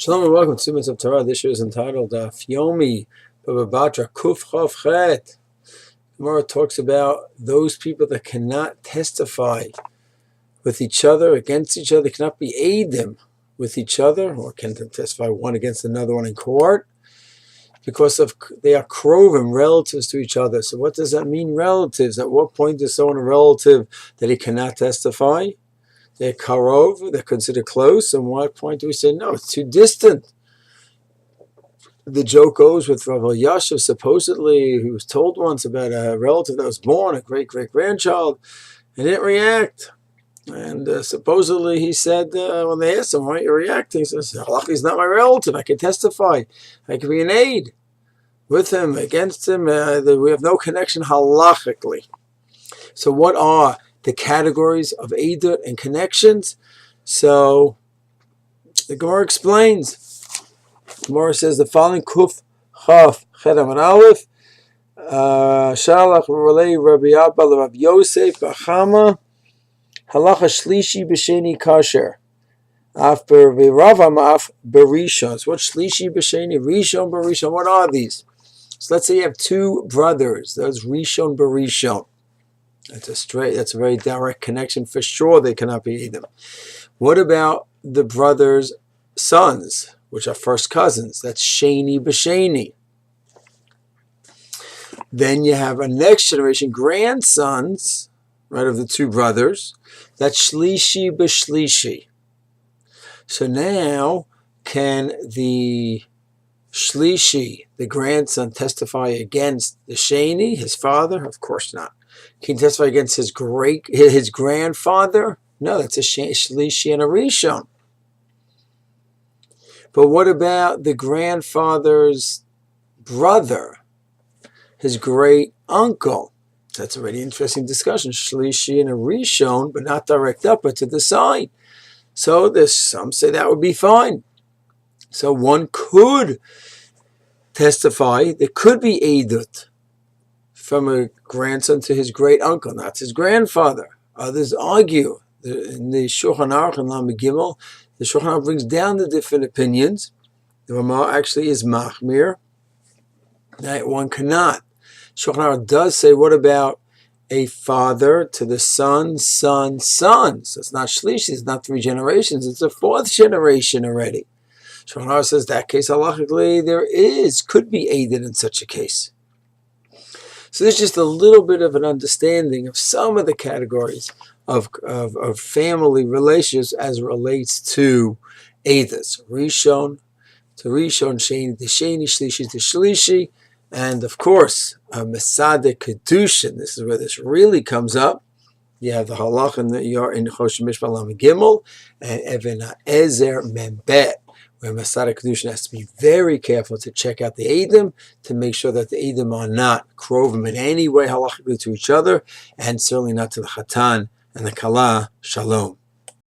Shalom and welcome to 2 Minutes of Torah. This year is entitled Daf Yomi B Kuf Chav Chet. Gemara talks about those people that cannot testify with each other, against each other, cannot be eidim with each other, or can testify one against another one in court, because they are krovim, relatives to each other. So what does that mean, relatives? At what point is someone a relative that he cannot testify? They're karov, they're considered close, and what point do we say, no, it's too distant? The joke goes with Rav Yasha, supposedly, he was told once about a relative that was born, a great-great-grandchild, and didn't react. And supposedly he said, when they asked him, why aren't you reacting? He says, he's not my relative, I can testify, I can be an aid with him, against him, we have no connection halachically. So what are the categories of Eidut and connections? So the Gemara explains. Gemara says the following: Kuf Chaf Chet Amud Aleph Shalach Relay Rabbi Abba Rabbi Yosef Bachama Halacha Shlishi B'Sheni Kasher Af B'Ravam Af B'Rishon. What Shlishi B'Sheni Rishon B'Rishon? What are these? So let's say you have two brothers. Those Rishon B'Rishon. That's a very direct connection. For sure they cannot be Edom. What about the brothers' sons, which are first cousins? That's Sheni B'Sheni. Then you have a next generation, grandsons, right, of the two brothers. That's Shlishi B'Shlishi. So now, can the Shlishi, the grandson, testify against the Sheni, his father? Of course not. Can he testify against his grandfather? No, that's a Shlishi and a Rishon. But what about the grandfather's brother, his great uncle? That's a really interesting discussion. Shlishi and a Rishon, but not direct up, but to the side. So there's some say that would be fine. So one could testify. There could be Eidut from a grandson to his great uncle, not his grandfather. Others argue. In the Shulchan Aruch and Lamed Gimel, the Shulchan Aruch brings down the different opinions. The Ramah actually is machmir. That one cannot. Shulchan Aruch does say, what about a father to the son's son's son? So it's not shlishi, it's not 3 generations, it's a 4th generation already. Shulchan Aruch says that case halachically could be aided in such a case. So there's just a little bit of an understanding of some of the categories of family relationships as it relates to Eidos. Rishon to Rishon, Sheni to Sheni, Shlishi to Shlishi, and of course, Mesadeh Kedushin. This is where this really comes up. You have the halach in Choshen Mishpat Lamed Gimel, and Even HaEzer Membet, where Mesadeh Kedushin has to be very careful to check out the Eidim, to make sure that the Eidim are not krovim in any way halachically to each other, and certainly not to the Chatan and the Kala. Shalom.